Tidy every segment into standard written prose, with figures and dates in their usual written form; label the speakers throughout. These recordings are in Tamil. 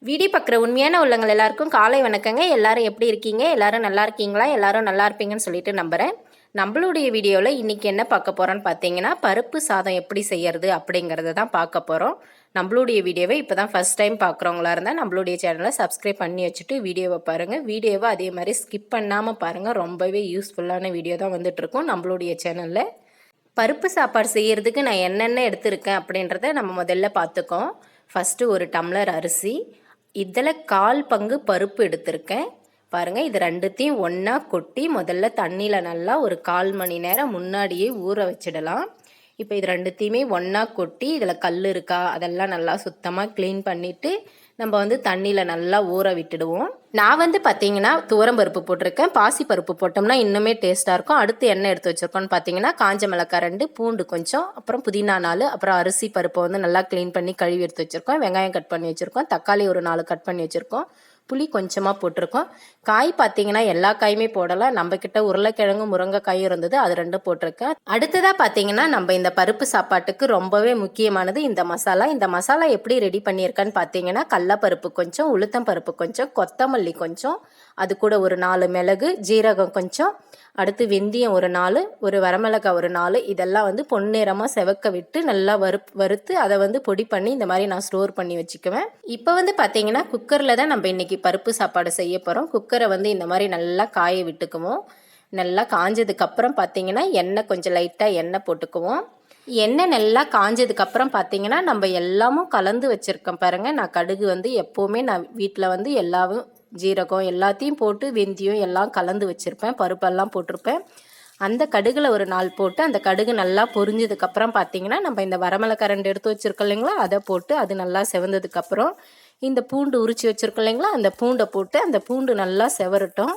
Speaker 1: வீடியோ பார்க்குற உண்மையான உள்ளங்கள் எல்லாருக்கும் காலை வணக்கங்க. எல்லாரும் எப்படி இருக்கீங்க? எல்லாரும் நல்லா இருக்கீங்களா? எல்லாரும் நல்லா இருப்பீங்கன்னு சொல்லிட்டு நம்புகிறேன். நம்மளுடைய வீடியோவில் இன்றைக்கி என்ன பார்க்க போகிறோன்னு பார்த்தீங்கன்னா, பருப்பு சாதம் எப்படி செய்யறது அப்படிங்கிறத தான் பார்க்க போகிறோம். நம்மளுடைய வீடியோவை இப்போ தான் ஃபஸ்ட் டைம் பார்க்குறவங்களா இருந்தால் நம்மளுடைய சேனலை சப்ஸ்கிரைப் பண்ணி வச்சுட்டு வீடியோவை பாருங்கள். வீடியோவை அதே மாதிரி ஸ்கிப் பண்ணாமல் பாருங்கள். ரொம்பவே யூஸ்ஃபுல்லான வீடியோ தான் வந்துட்டுருக்கோம் நம்மளுடைய சேனலில். பருப்பு சாப்பாடு செய்கிறதுக்கு நான் என்னென்ன எடுத்திருக்கேன் அப்படின்றத நம்ம முதல்ல பார்த்துக்கோம். ஃபஸ்ட்டு ஒரு டம்ளர் அரிசி, இதில் 1/4 பங்கு பருப்பு எடுத்திருக்கேன். பாருங்கள், இது ரெண்டுத்தையும் ஒன்றா கொட்டி முதல்ல தண்ணியில் நல்லா ஒரு 1/4 மணி நேரம் முன்னாடியே ஊற வச்சிடலாம். இப்போ இது ரெண்டுத்தையுமே ஒன்றா கொட்டி இதில் கல் இருக்கா அதெல்லாம் நல்லா சுத்தமாக க்ளீன் பண்ணிவிட்டு நம்ம வந்து தண்ணியில் நல்லா ஊற விட்டுடுவோம். நான் பார்த்தீங்கன்னா துவரம்பருப்பு போட்டிருக்கேன். பாசி பருப்பு போட்டோம்னா இன்னுமே டேஸ்ட்டாக இருக்கும். அடுத்து என்ன எடுத்து வச்சுருக்கோன்னு பார்த்தீங்கன்னா, காஞ்ச மிளகாய் 2, பூண்டு கொஞ்சம், அப்புறம் புதினா 4, அப்புறம் அரிசி பருப்பை நல்லா க்ளீன் பண்ணி கழுவி எடுத்து வச்சுருக்கோம். வெங்காயம் கட் பண்ணி வச்சுருக்கோம். தக்காளி ஒரு 4 கட் பண்ணி வச்சுருக்கோம். புளி கொஞ்சமாக போட்டிருக்கோம். காய் பார்த்தீங்கன்னா எல்லா காயுமே போடலாம். நம்மக்கிட்ட உருளைக்கிழங்கு முருங்கைக்காயும் இருந்தது, அது 2 போட்டிருக்கேன். அடுத்ததாக பார்த்தீங்கன்னா, நம்ம இந்த பருப்பு சாப்பாட்டுக்கு ரொம்பவே முக்கியமானது இந்த மசாலா. இந்த மசாலா எப்படி ரெடி பண்ணியிருக்கேன்னு பார்த்தீங்கன்னா, கடலப்பருப்பு கொஞ்சம், உளுத்தம் பருப்பு கொஞ்சம், கொத்தமல்லி கொஞ்சம், அது கூட ஒரு 4 மிளகு, ஜீரகம் கொஞ்சம், அடுத்து வெந்தயம் ஒரு 4, ஒரு வரமிளகாய் ஒரு 4, இதெல்லாம் பொன்னிறமாக செவக்க விட்டு நல்லா வறுத்து அதை பொடி பண்ணி இந்த மாதிரி நான் ஸ்டோர் பண்ணி வச்சுக்குவேன். இப்போ பார்த்தீங்கன்னா குக்கரில் தான் நம்ம இன்றைக்கி பருப்பு சாப்பாடு செய்ய போகிறோம். குக்கரை இந்த மாதிரி நல்லா காய விட்டுக்குவோம். நல்லா காஞ்சதுக்கப்புறம் பார்த்தீங்கன்னா எண்ணெய் கொஞ்சம் லைட்டாக எண்ணெய் போட்டுக்குவோம். எண்ணெய் நல்லா காஞ்சதுக்கப்புறம் பார்த்தீங்கன்னா நம்ம எல்லாமும் கலந்து வச்சுருக்கேன் பாருங்கள். நான் கடுகு எப்போவுமே நான் வீட்டில் எல்லாவும் ஜீரகம் எல்லாத்தையும் போட்டு வெந்தயம் எல்லாம் கலந்து வச்சுருப்பேன். பருப்பெல்லாம் போட்டிருப்பேன். அந்த கடுகில் ஒரு 4 போட்டு அந்த கடுகு நல்லா பொரிஞ்சதுக்கப்புறம் பார்த்தீங்கன்னா, நம்ம இந்த வரமிளகாய் 2 எடுத்து வச்சுருக்கோம் இல்லைங்களா, அதை போட்டு அது நல்லா செவந்ததுக்கப்புறம் இந்த பூண்டு உரித்து வச்சுருக்கோம் இல்லைங்களா, அந்த பூண்டை போட்டு அந்த பூண்டு நல்லா செவரட்டும்.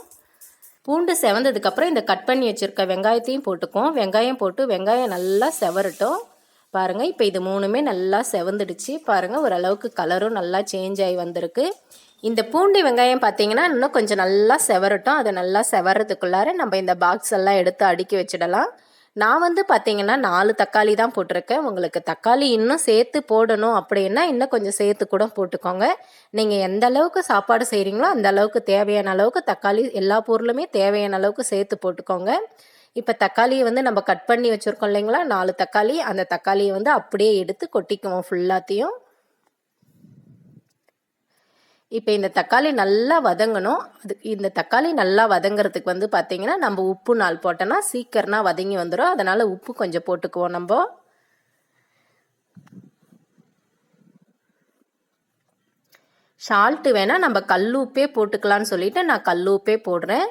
Speaker 1: பூண்டு செவந்ததுக்கப்புறம் இந்த கட் பண்ணி வச்சுருக்க வெங்காயத்தையும் போட்டுக்குவோம். வெங்காயம் போட்டு வெங்காயம் நல்லா செவரட்டும். பாருங்கள், இப்போ இது 3மே நல்லா செவந்துடுச்சு. பாருங்கள், ஓரளவுக்கு கலரும் நல்லா சேஞ்ச் ஆகி வந்திருக்கு. இந்த பூண்டு வெங்காயம் பார்த்தீங்கன்னா இன்னும் கொஞ்சம் நல்லா செவரட்டும். அதை நல்லா செவறதுக்குள்ளார நம்ம இந்த பாக்ஸ் எல்லாம் எடுத்து அடுக்கி வச்சிடலாம். நான் பார்த்தீங்கன்னா 4 தக்காளி தான் போட்டிருக்கேன். உங்களுக்கு தக்காளி இன்னும் சேர்த்து போடணும் அப்படின்னா இன்னும் கொஞ்சம் சேர்த்து கூட போட்டுக்கோங்க. நீங்கள் எந்த அளவுக்கு சாப்பாடு செய்கிறீங்களோ அந்த அளவுக்கு தேவையான அளவுக்கு தக்காளி எல்லா பொருளுமே தேவையான அளவுக்கு சேர்த்து போட்டுக்கோங்க. இப்போ தக்காளியை நம்ம கட் பண்ணி வச்சுருக்கோம் இல்லைங்களா, 4 தக்காளி, அந்த தக்காளியை அப்படியே எடுத்து கொட்டிக்குவோம் ஃபுல்லாத்தையும். இப்போ இந்த தக்காளி நல்லா வதங்கணும். இந்த தக்காளி நல்லா வதங்கிறதுக்கு பார்த்தீங்கன்னா நம்ம உப்பு 4 போட்டோன்னா சீக்கிரமா வதங்கி வந்துடும். அதனால் உப்பு கொஞ்சம் போட்டுக்குவோம் நம்ம. சால்ட்டு வேணால் நம்ம கல் உப்பே போட்டுக்கலான்னு சொல்லிட்டு நான் கல் உப்பே போடுறேன்.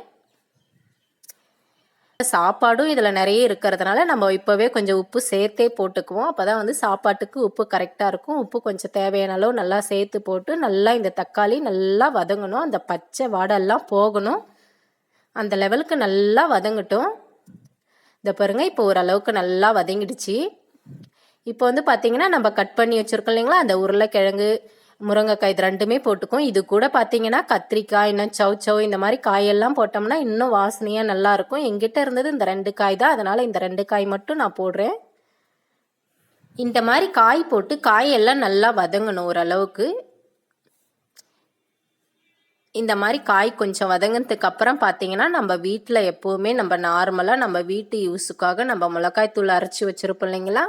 Speaker 1: சாப்பாடும் இதில் நிறைய இருக்கிறதுனால நம்ம இப்போவே கொஞ்சம் உப்பு சேர்த்தே போட்டுக்குவோம். அப்போ தான் சாப்பாட்டுக்கு உப்பு கரெக்டாக இருக்கும். உப்பு கொஞ்சம் தேவையான அளவு நல்லா சேர்த்து போட்டு நல்லா இந்த தக்காளி நல்லா வதங்கணும். அந்த பச்சை வாடெல்லாம் போகணும். அந்த லெவலுக்கு நல்லா வதங்கட்டும். இந்த பாருங்கள், இப்போ ஓரளவுக்கு நல்லா வதங்கிடுச்சு. இப்போ பார்த்தீங்கன்னா நம்ம கட் பண்ணி வச்சுருக்கோம் இல்லைங்களா, அந்த உருளைக்கிழங்கு முருங்கைக்காய் இது 2மே போட்டுக்கும். இது கூட பார்த்தீங்கன்னா கத்திரிக்காய், இன்னும் சௌ இந்த மாதிரி காயெல்லாம் போட்டோம்னா இன்னும் வாசனையாக நல்லாயிருக்கும். எங்கிட்ட இருந்தது இந்த 2 காய் தான், அதனால் இந்த 2 காய் மட்டும் நான் போடுறேன். இந்த மாதிரி காய் போட்டு காயெல்லாம் நல்லா வதங்கணும் ஓரளவுக்கு. இந்த மாதிரி காய் கொஞ்சம் வதங்கினதுக்கு அப்புறம் பார்த்தீங்கன்னா நம்ம வீட்டில் எப்போவுமே நம்ம நார்மலாக நம்ம வீட்டு யூஸுக்காக நம்ம மிளகாய்த்தூள் அரைச்சி வச்சுருப்போம் இல்லைங்களா,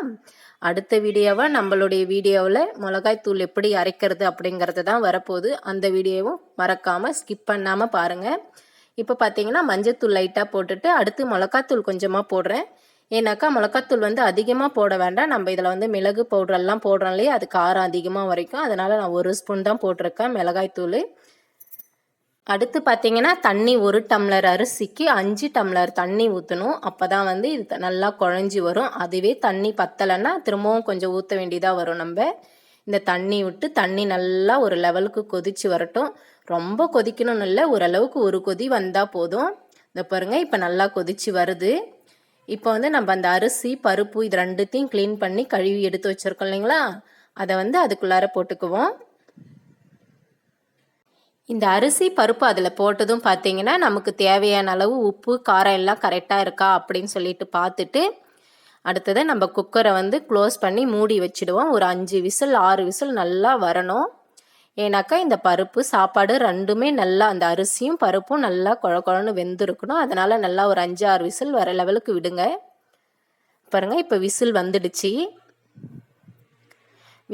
Speaker 1: அடுத்த வீடியோவை நம்மளுடைய வீடியோவில் மிளகாய்த்தூள் எப்படி அரைக்கிறது அப்படிங்கிறது தான் வரப்போகுது. அந்த வீடியோவும் மறக்காமல் ஸ்கிப் பண்ணாமல் பாருங்கள். இப்போ பார்த்தீங்கன்னா மஞ்சத்தூள் லைட்டாக போட்டுட்டு அடுத்து மிளகாத்தூள் கொஞ்சமாக போடுறேன். ஏன்னாக்கா மிளகாத்தூள் அதிகமாக போட வேண்டாம். நம்ம இதில் மிளகு பவுடரெல்லாம் போடுறோம் இல்லையா, அது காரம் அதிகமாக வரைக்கும். அதனால் நான் 1 ஸ்பூன் தான் போட்டிருக்கேன் மிளகாய்த்தூள். அடுத்து பார்த்தீங்கன்னா தண்ணி 1 டம்ளர் அரிசிக்கு 5 டம்ளர் தண்ணி ஊற்றணும். அப்போ தான் இது நல்லா குழஞ்சி வரும். அதுவே தண்ணி பத்தலைன்னா திரும்பவும் கொஞ்சம் ஊற்ற வேண்டியதாக வரும். நம்ம இந்த தண்ணி விட்டு தண்ணி நல்லா ஒரு லெவலுக்கு கொதித்து வரட்டும். ரொம்ப கொதிக்கணும்னு இல்லை, ஓரளவுக்கு ஒரு கொதி வந்தால் போதும். இந்த பாருங்கள், இப்போ நல்லா கொதித்து வருது. இப்போ நம்ம அந்த அரிசி பருப்பு இது 2த்தையும் க்ளீன் பண்ணி கழுவி எடுத்து வச்சுருக்கோம் இல்லைங்களா, அதை அதுக்குள்ளார போட்டுக்குவோம். இந்த அரிசி பருப்பு அதில் போட்டதும் பார்த்தீங்கன்னா நமக்கு தேவையான அளவு உப்பு காரம் எல்லாம் கரெக்டாக இருக்கா அப்படின்னு சொல்லிட்டு பார்த்துட்டு அடுத்தது நம்ம குக்கரை க்ளோஸ் பண்ணி மூடி வச்சுடுவோம். ஒரு 5 விசில் 6 விசில் நல்லா வரணும். ஏன்னாக்கா இந்த பருப்பு சாப்பாடு ரெண்டுமே நல்லா அந்த அரிசியும் பருப்பும் நல்லா குழ குழன்னு வெந்திருக்கணும். அதனால் நல்லா ஒரு 5-6 விசில் வர லெவலுக்கு விடுங்க. பாருங்கள், இப்போ விசில் வந்துடுச்சு.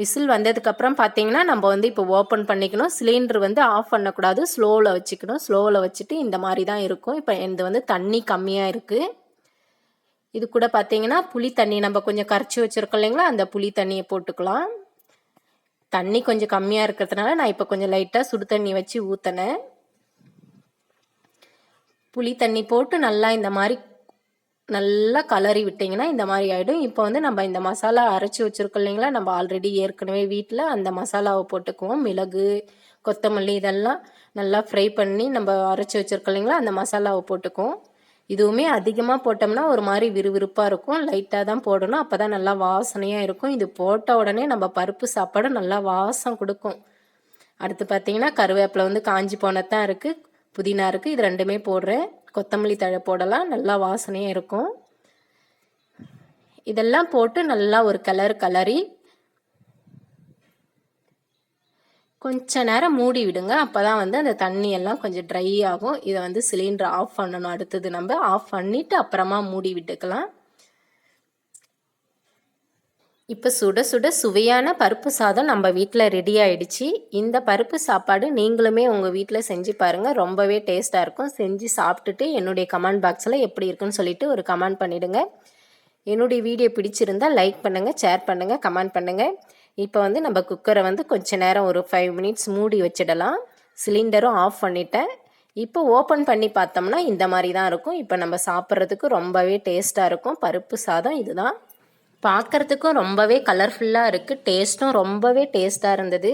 Speaker 1: விசில் வந்ததுக்கப்புறம் பார்த்தீங்கன்னா நம்ம வந்து இப்போ ஓப்பன் பண்ணிக்கணும். சிலிண்டர் வந்து ஆஃப் பண்ணக்கூடாது, ஸ்லோவில் வச்சுக்கணும். ஸ்லோவில் வச்சுட்டு இந்த மாதிரி தான் இருக்கும். இப்போ இது வந்து தண்ணி கம்மியாக இருக்குது. இது கூட பார்த்தீங்கன்னா புளி தண்ணி நம்ம கொஞ்சம் கரைச்சி வச்சுருக்கோம் இல்லைங்களா, அந்த புளி தண்ணியை போட்டுக்கலாம். தண்ணி கொஞ்சம் கம்மியாக இருக்கிறதுனால நான் இப்போ கொஞ்சம் லைட்டாக சுடு தண்ணி வச்சு ஊற்றினேன். புளி தண்ணி போட்டு நல்லா இந்த மாதிரி நல்லா கலரி விட்டிங்கன்னா இந்த மாதிரி ஆகிடும். இப்போ வந்து நம்ம இந்த மசாலா அரைச்சி வச்சுருக்கோம் இல்லைங்களா, நம்ம ஆல்ரெடி ஏற்கனவே வீட்டில் அந்த மசாலாவை போட்டுக்குவோம். மிளகு, கொத்தமல்லி இதெல்லாம் நல்லா ஃப்ரை பண்ணி நம்ம அரைச்சி வச்சுருக்கோம் இல்லைங்களா, அந்த மசாலாவை போட்டுக்குவோம். இதுவுமே அதிகமாக போட்டோம்னா ஒரு மாதிரி விறுவிறுப்பாக இருக்கும். லைட்டாக தான் போடணும், அப்போ தான் நல்லா வாசனையாக இருக்கும். இது போட்ட உடனே நம்ம பருப்பு சாப்பாடு நல்லா வாசம் கொடுக்கும். அடுத்து பார்த்தீங்கன்னா கருவேப்பிலை வந்து காஞ்சி போனதான் இருக்குது, புதினா இருக்குது, இது ரெண்டுமே போடுறேன். கொத்தமல்லி தழை போடலாம், நல்லா வாசனையாக இருக்கும். இதெல்லாம் போட்டு நல்லா ஒரு கலரி கொஞ்ச நேரம் மூடி விடுங்க. அப்போ தான் வந்து அந்த தண்ணியெல்லாம் கொஞ்சம் ட்ரை ஆகும். இதை வந்து சிலிண்டர் ஆஃப் பண்ணணும். அடுத்தது நம்ம ஆஃப் பண்ணிவிட்டு அப்புறமா மூடி விட்டுக்கலாம். இப்போ சுட சுட சுவையான பருப்பு சாதம் நம்ம வீட்டில் ரெடி ஆகிடுச்சு. இந்த பருப்பு சாப்பாடு நீங்களுமே உங்கள் வீட்டில் செஞ்சு பாருங்கள், ரொம்பவே டேஸ்ட்டாக இருக்கும். செஞ்சு சாப்பிட்டுட்டு என்னுடைய கமெண்ட் பாக்ஸில் எப்படி இருக்குன்னு சொல்லிவிட்டு ஒரு கமெண்ட் பண்ணிவிடுங்க. என்னுடைய வீடியோ பிடிச்சிருந்தால் லைக் பண்ணுங்கள், ஷேர் பண்ணுங்கள், கமெண்ட் பண்ணுங்கள். இப்போ வந்து நம்ம குக்கரை வந்து கொஞ்ச நேரம் ஒரு 5 மினிட்ஸ் மூடி வச்சிடலாம். சிலிண்டரும் ஆஃப் பண்ணிட்டேன். இப்போ ஓப்பன் பண்ணி பார்த்தோம்னா இந்த மாதிரி தான் இருக்கும். இப்போ நம்ம சாப்பிட்றதுக்கு ரொம்பவே டேஸ்ட்டாக இருக்கும். பருப்பு சாதம் இதுதான். பார்க்குறதுக்கும் ரொம்பவே கலர்ஃபுல்லாக இருக்குது. டேஸ்ட்டும் ரொம்பவே டேஸ்ட்டாக இருந்தது.